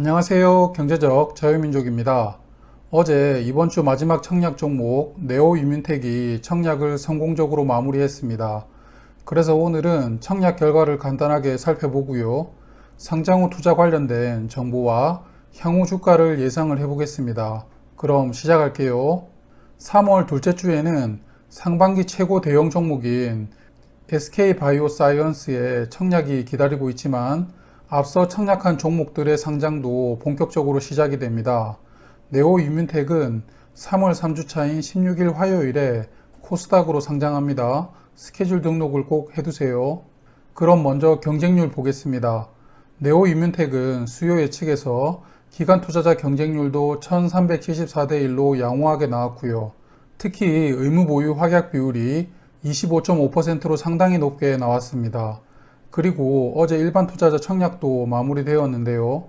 안녕하세요. 경제적 자유민족입니다. 어제 이번 주 마지막 청약 종목 네오유민텍이 청약을 성공적으로 마무리했습니다. 그래서 오늘은 청약 결과를 간단하게 살펴보고요. 상장 후 투자 관련된 정보와 향후 주가를 예상을 해보겠습니다. 그럼 시작할게요. 3월 둘째 주에는 상반기 최고 대형 종목인 SK바이오사이언스의 청약이 기다리고 있지만 앞서 청약한 종목들의 상장도 본격적으로 시작이 됩니다. 네오유민텍은 3월 3주차인 16일 화요일에 코스닥으로 상장합니다. 스케줄 등록을 꼭 해두세요. 그럼 먼저 경쟁률 보겠습니다. 네오유민텍은 수요 예측에서 기관 투자자 경쟁률도 1374대 1로 양호하게 나왔고요. 특히 의무 보유 확약 비율이 25.5%로 상당히 높게 나왔습니다. 그리고 어제 일반 투자자 청약도 마무리되었는데요.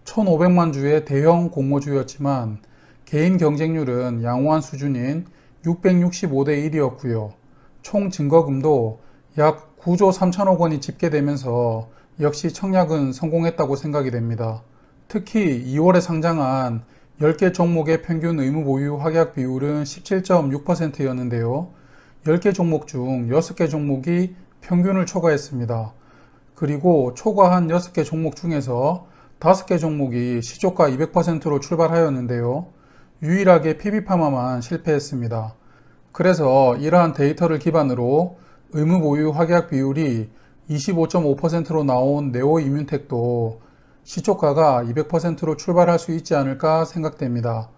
1,500만 주의 대형 공모주였지만 개인 경쟁률은 양호한 수준인 665대 1이었고요. 총 증거금도 약 9조 3천억 원이 집계되면서 역시 청약은 성공했다고 생각이 됩니다. 특히 2월에 상장한 10개 종목의 평균 의무 보유 확약 비율은 17.6%였는데요. 10개 종목 중 6개 종목이 평균을 초과했습니다. 그리고 초과한 6개 종목 중에서 5개 종목이 시초가 200%로 출발하였는데요. 유일하게 PB파마만 실패했습니다. 그래서 이러한 데이터를 기반으로 의무 보유 확약 비율이 25.5%로 나온 네오이뮨텍도 시초가가 200%로 출발할 수 있지 않을까 생각됩니다.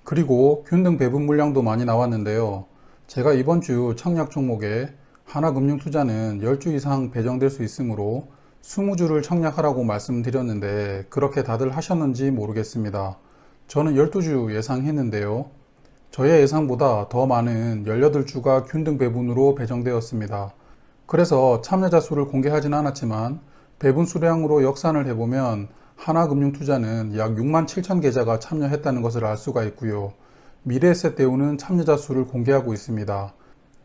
그리고 균등 배분 물량도 많이 나왔는데요. 제가 이번 주 청약 종목에 하나금융투자는 10주 이상 배정될 수 있으므로 20주를 청약하라고 말씀드렸는데 그렇게 다들 하셨는지 모르겠습니다. 저는 12주 예상했는데요. 저의 예상보다 더 많은 18주가 균등 배분으로 배정되었습니다. 그래서 참여자 수를 공개하진 않았지만 배분 수량으로 역산을 해보면 하나금융투자는 약 6만 7천 계좌가 참여했다는 것을 알 수가 있고요. 미래에셋대우는 참여자 수를 공개하고 있습니다.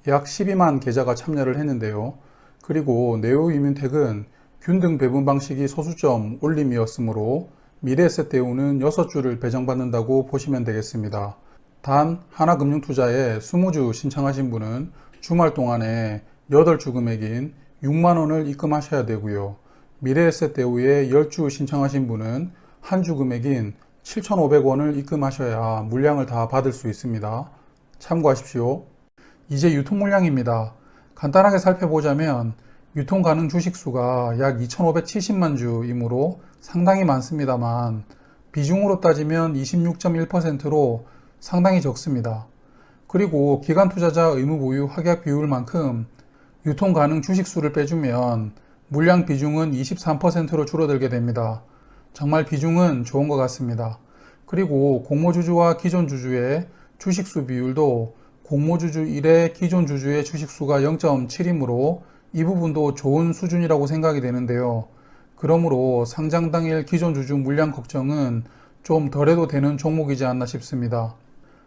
약 12만 계좌가 참여를 했는데요. 그리고 네오유민텍은 균등 배분 방식이 소수점 올림이었으므로 미래에셋대우는 6주를 배정받는다고 보시면 되겠습니다. 단 하나금융투자에 20주 신청하신 분은 주말 동안에 8주 금액인 6만원을 입금하셔야 되고요. 미래에셋대우에 10주 신청하신 분은 한 주 금액인 7,500원을 입금하셔야 물량을 다 받을 수 있습니다. 참고하십시오. 이제 유통 물량입니다. 간단하게 살펴보자면 유통 가능 주식수가 약 2,570만 주이므로 상당히 많습니다만 비중으로 따지면 26.1%로 상당히 적습니다. 그리고 기관 투자자 의무 보유 확약 비율만큼 유통 가능 주식수를 빼주면 물량 비중은 23%로 줄어들게 됩니다. 정말 비중은 좋은 것 같습니다. 그리고 공모주주와 기존 주주의 주식수 비율도 공모주주 1의 기존 주주의 주식수가 0.7이므로 이 부분도 좋은 수준이라고 생각이 되는데요. 그러므로 상장 당일 기존 주주 물량 걱정은 좀 덜해도 되는 종목이지 않나 싶습니다.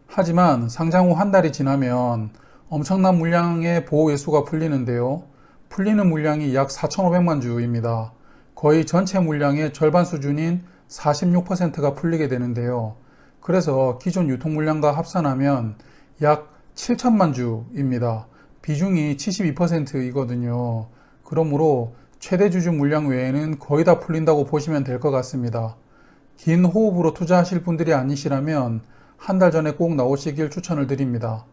하지만 상장 후 한 달이 지나면 엄청난 물량의 보호 예수가 풀리는데요. 풀리는 물량이 약 4,500만 주입니다. 거의 전체 물량의 절반 수준인 46%가 풀리게 되는데요. 그래서 기존 유통 물량과 합산하면 약 7천만 주입니다. 비중이 72%이거든요. 그러므로 최대 주주 물량 외에는 거의 다 풀린다고 보시면 될 것 같습니다. 긴 호흡으로 투자하실 분들이 아니시라면 한 달 전에 꼭 나오시길 추천을 드립니다.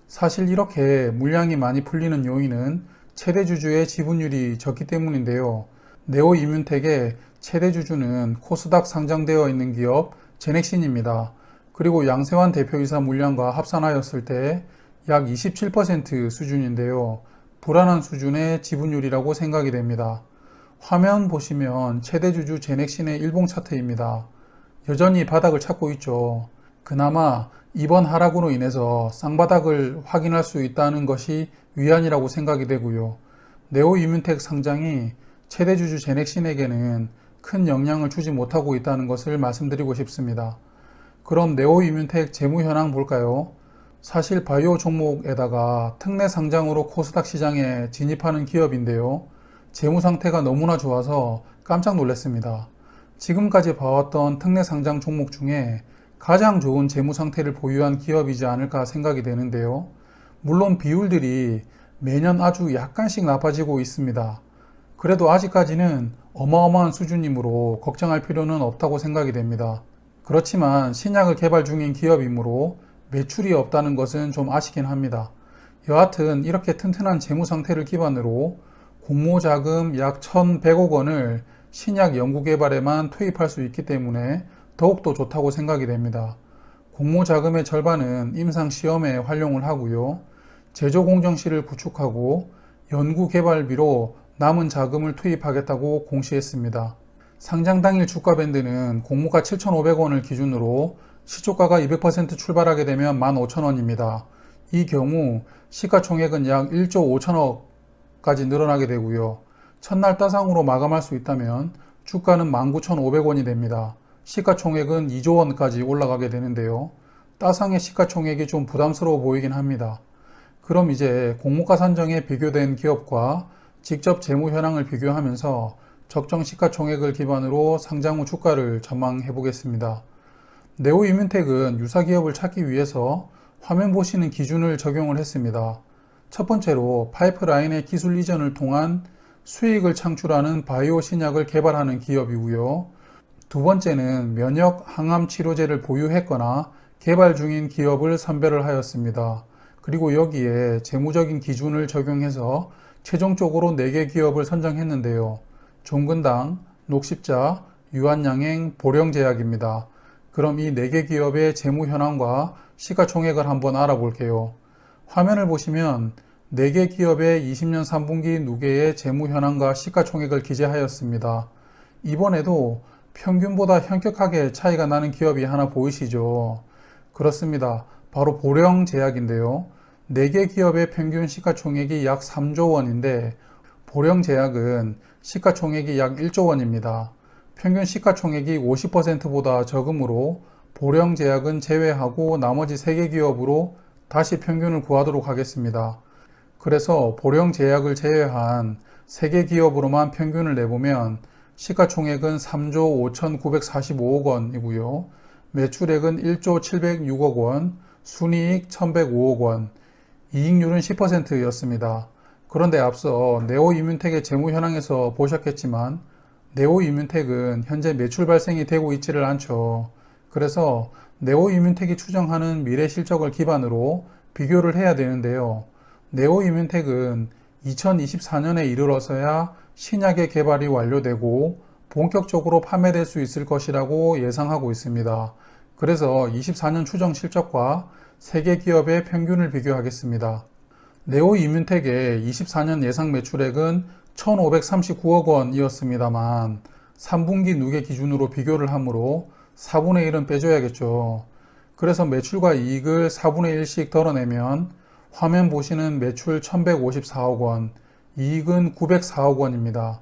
사실 이렇게 물량이 많이 풀리는 요인은 최대 주주의 지분율이 적기 때문인데요. 네오이뮨텍의 최대 주주는 코스닥 상장되어 있는 기업 제넥신입니다. 그리고 양세환 대표이사 물량과 합산하였을 때 약 27% 수준인데요. 불안한 수준의 지분율이라고 생각이 됩니다. 화면 보시면 최대 주주 제넥신의 일봉 차트입니다. 여전히 바닥을 찾고 있죠. 그나마 이번 하락으로 인해서 쌍바닥을 확인할 수 있다는 것이 위안이라고 생각이 되고요. 네오유민텍 상장이 최대 주주 제넥신에게는 큰 영향을 주지 못하고 있다는 것을 말씀드리고 싶습니다. 그럼 네오유민텍 재무 현황 볼까요? 사실 바이오 종목에다가 특례 상장으로 코스닥 시장에 진입하는 기업인데요. 재무 상태가 너무나 좋아서 깜짝 놀랐습니다. 지금까지 봐왔던 특례 상장 종목 중에 가장 좋은 재무 상태를 보유한 기업이지 않을까 생각이 되는데요. 물론 비율들이 매년 아주 약간씩 나빠지고 있습니다. 그래도 아직까지는 어마어마한 수준이므로 걱정할 필요는 없다고 생각이 됩니다. 그렇지만 신약을 개발 중인 기업이므로 매출이 없다는 것은 좀 아쉽긴 합니다. 여하튼 이렇게 튼튼한 재무 상태를 기반으로 공모자금 약 1,100억 원을 신약 연구개발에만 투입할 수 있기 때문에 더욱더 좋다고 생각이 됩니다. 공모자금의 절반은 임상시험에 활용을 하고요. 제조공정실을 구축하고 연구개발비로 남은 자금을 투입하겠다고 공시했습니다. 상장 당일 주가 밴드는 공모가 7,500원을 기준으로 시초가가 200% 출발하게 되면 15,000원입니다. 이 경우 시가총액은 약 1조 5천억까지 늘어나게 되고요. 첫날 따상으로 마감할 수 있다면 주가는 19,500원이 됩니다. 시가총액은 2조 원까지 올라가게 되는데요. 따상의 시가총액이 좀 부담스러워 보이긴 합니다. 그럼 이제 공모가 산정에 비교된 기업과 직접 재무 현황을 비교하면서 적정 시가총액을 기반으로 상장 후 주가를 전망해 보겠습니다. 네오이뮨텍은 유사 기업을 찾기 위해서 화면 보시는 기준을 적용을 했습니다. 첫 번째로 파이프라인의 기술 이전을 통한 수익을 창출하는 바이오 신약을 개발하는 기업이고요. 두 번째는 면역 항암 치료제를 보유했거나 개발 중인 기업을 선별을 하였습니다. 그리고 여기에 재무적인 기준을 적용해서 최종적으로 4개 기업을 선정했는데요. 종근당, 녹십자, 유한양행, 보령제약입니다. 그럼 이 4개 기업의 재무 현황과 시가총액을 한번 알아볼게요. 화면을 보시면 4개 기업의 20년 3분기 누계의 재무 현황과 시가총액을 기재하였습니다. 이번에도 평균보다 현격하게 차이가 나는 기업이 하나 보이시죠? 그렇습니다. 바로 보령제약인데요. 4개 기업의 평균 시가총액이 약 3조 원인데 보령제약은 시가총액이 약 1조 원입니다. 평균 시가총액이 50%보다 적으므로 보령제약은 제외하고 나머지 3개 기업으로 다시 평균을 구하도록 하겠습니다. 그래서 보령제약을 제외한 3개 기업으로만 평균을 내보면 시가총액은 3조 5,945억 원이고요. 매출액은 1조 706억 원, 순이익 1,105억 원, 이익률은 10%였습니다. 그런데 앞서 네오이뮨텍의 재무 현황에서 보셨겠지만 네오이뮨텍은 현재 매출 발생이 되고 있지를 않죠. 그래서 네오이뮨텍이 추정하는 미래 실적을 기반으로 비교를 해야 되는데요. 네오이뮨텍은 2024년에 이르러서야 신약의 개발이 완료되고 본격적으로 판매될 수 있을 것이라고 예상하고 있습니다. 그래서 24년 추정 실적과 3개 기업의 평균을 비교하겠습니다. 네오이뮨텍의 24년 예상 매출액은 1,539억 원이었습니다만 3분기 누계 기준으로 비교를 하므로 4분의 1은 빼줘야겠죠. 그래서 매출과 이익을 4분의 1씩 덜어내면 화면 보시는 매출 1,154억 원, 이익은 904억 원입니다.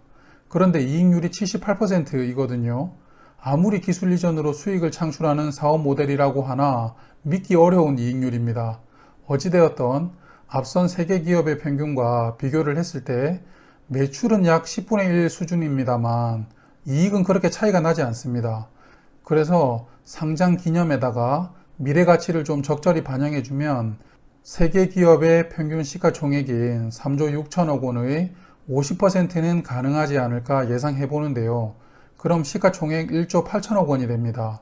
그런데 이익률이 78%이거든요. 아무리 기술 이전으로 수익을 창출하는 사업 모델이라고 하나 믿기 어려운 이익률입니다. 어찌되었던 앞선 3개 기업의 평균과 비교를 했을 때 매출은 약 10분의 1 수준입니다만 이익은 그렇게 차이가 나지 않습니다. 그래서 상장 기념에다가 미래 가치를 좀 적절히 반영해주면 3개 기업의 평균 시가총액인 3조 6천억 원의 50%는 가능하지 않을까 예상해 보는데요. 그럼 시가총액 1조 8천억 원이 됩니다.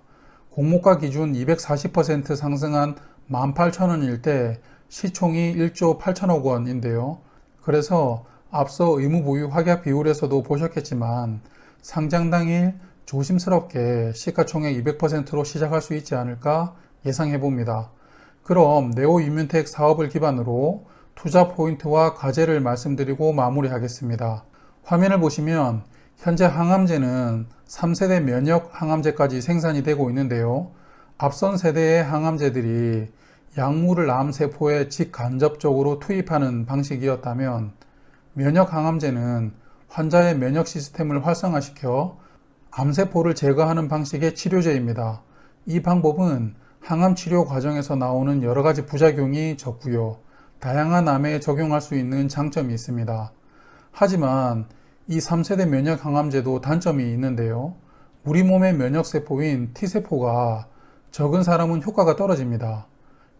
공모가 기준 240% 상승한 18,000원일 때 시총이 1조 8천억 원인데요. 그래서 앞서 의무보유 확약 비율에서도 보셨겠지만 상장 당일 조심스럽게 시가총액 200%로 시작할 수 있지 않을까 예상해 봅니다. 그럼 네오이뮨텍 사업을 기반으로 투자 포인트와 과제를 말씀드리고 마무리하겠습니다. 화면을 보시면 현재 항암제는 3세대 면역 항암제까지 생산이 되고 있는데요. 앞선 세대의 항암제들이 약물을 암세포에 직간접적으로 투입하는 방식이었다면 면역 항암제는 환자의 면역 시스템을 활성화시켜 암세포를 제거하는 방식의 치료제입니다. 이 방법은 항암 치료 과정에서 나오는 여러 가지 부작용이 적고요. 다양한 암에 적용할 수 있는 장점이 있습니다. 하지만 이 3세대 면역 항암제도 단점이 있는데요. 우리 몸의 면역세포인 T세포가 적은 사람은 효과가 떨어집니다.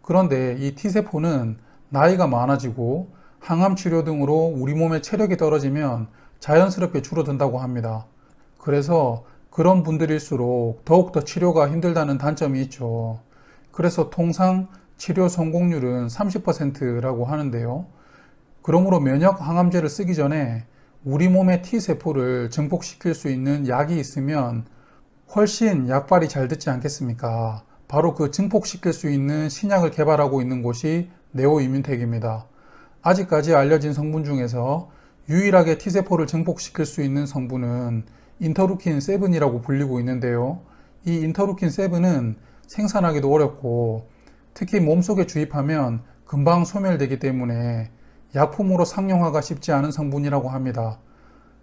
그런데 이 T세포는 나이가 많아지고 항암 치료 등으로 우리 몸의 체력이 떨어지면 자연스럽게 줄어든다고 합니다. 그래서 그런 분들일수록 더욱더 치료가 힘들다는 단점이 있죠. 그래서 통상 치료 성공률은 30%라고 하는데요. 그러므로 면역 항암제를 쓰기 전에 우리 몸의 T세포를 증폭시킬 수 있는 약이 있으면 훨씬 약발이 잘 듣지 않겠습니까? 바로 그 증폭시킬 수 있는 신약을 개발하고 있는 곳이 네오이뮨텍입니다. 아직까지 알려진 성분 중에서 유일하게 T세포를 증폭시킬 수 있는 성분은 인터루킨 7이라고 불리고 있는데요. 이 인터루킨 7은 생산하기도 어렵고 특히 몸속에 주입하면 금방 소멸되기 때문에 약품으로 상용화가 쉽지 않은 성분이라고 합니다.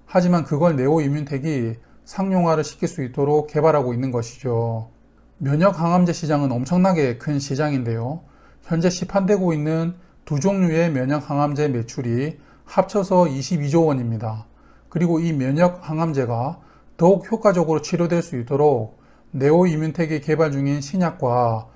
하지만 그걸 네오이뮨텍이 상용화를 시킬 수 있도록 개발하고 있는 것이죠. 면역 항암제 시장은 엄청나게 큰 시장인데요. 현재 시판되고 있는 두 종류의 면역 항암제 매출이 합쳐서 22조 원입니다. 그리고 이 면역 항암제가 더욱 효과적으로 치료될 수 있도록 네오이뮨텍이 개발 중인 신약과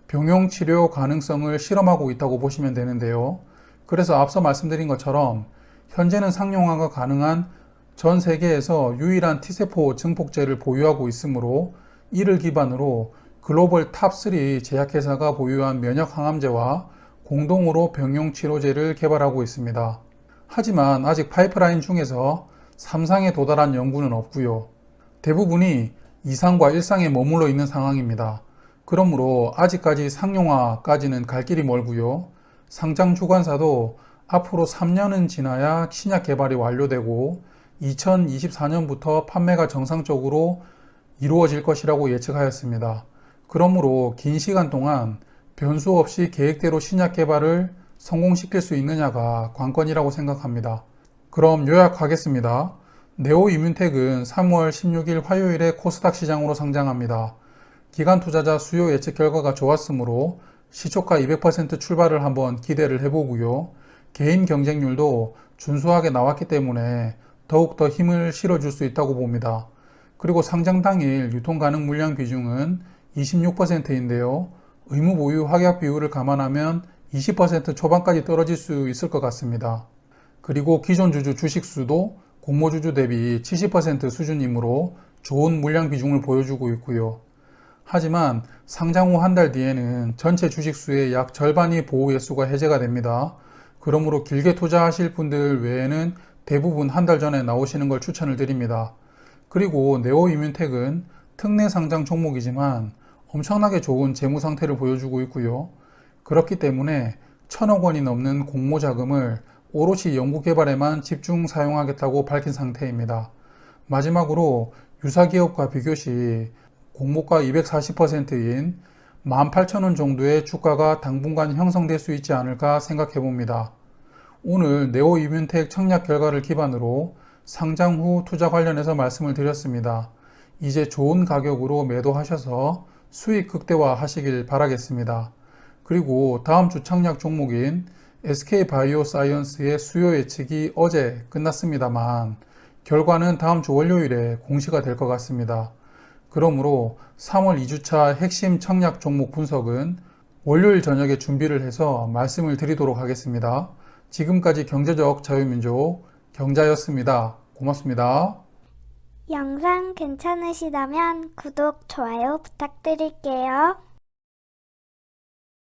병용 치료 가능성을 실험하고 있다고 보시면 되는데요. 그래서 앞서 말씀드린 것처럼 현재는 상용화가 가능한 전 세계에서 유일한 T세포 증폭제를 보유하고 있으므로 이를 기반으로 글로벌 탑3 제약회사가 보유한 면역 항암제와 공동으로 병용 치료제를 개발하고 있습니다. 하지만 아직 파이프라인 중에서 3상에 도달한 연구는 없고요. 대부분이 2상과 1상에 머물러 있는 상황입니다. 그러므로 아직까지 상용화까지는 갈 길이 멀고요. 상장 주관사도 앞으로 3년은 지나야 신약 개발이 완료되고 2024년부터 판매가 정상적으로 이루어질 것이라고 예측하였습니다. 그러므로 긴 시간 동안 변수 없이 계획대로 신약 개발을 성공시킬 수 있느냐가 관건이라고 생각합니다. 그럼 요약하겠습니다. 네오이뮨텍은 3월 16일 화요일에 코스닥 시장으로 상장합니다. 기관 투자자 수요 예측 결과가 좋았으므로 시초가 200% 출발을 한번 기대를 해보고요. 개인 경쟁률도 준수하게 나왔기 때문에 더욱더 힘을 실어줄 수 있다고 봅니다. 그리고 상장 당일 유통 가능 물량 비중은 26%인데요. 의무 보유 확약 비율을 감안하면 20% 초반까지 떨어질 수 있을 것 같습니다. 그리고 기존 주주 주식 수도 공모주주 대비 70% 수준이므로 좋은 물량 비중을 보여주고 있고요. 하지만 상장 후 한 달 뒤에는 전체 주식 수의 약 절반이 보호 예수가 해제가 됩니다. 그러므로 길게 투자하실 분들 외에는 대부분 한 달 전에 나오시는 걸 추천을 드립니다. 그리고 네오이뮨텍은 특례 상장 종목이지만 엄청나게 좋은 재무 상태를 보여주고 있고요. 그렇기 때문에 1,000억 원이 넘는 공모 자금을 오롯이 연구개발에만 집중 사용하겠다고 밝힌 상태입니다. 마지막으로 유사기업과 비교시 공모가 240%인 18,000원 정도의 주가가 당분간 형성될 수 있지 않을까 생각해 봅니다. 오늘 네오이뮨텍 청약 결과를 기반으로 상장 후 투자 관련해서 말씀을 드렸습니다. 이제 좋은 가격으로 매도하셔서 수익 극대화 하시길 바라겠습니다. 그리고 다음 주 청약 종목인 SK바이오사이언스의 수요 예측이 어제 끝났습니다만 결과는 다음 주 월요일에 공시가 될 것 같습니다. 그러므로 3월 2주차 핵심 청약 종목 분석은 월요일 저녁에 준비를 해서 말씀을 드리도록 하겠습니다. 지금까지 경제적 자유민족 경자였습니다. 고맙습니다. 영상 괜찮으시다면 구독, 좋아요 부탁드릴게요.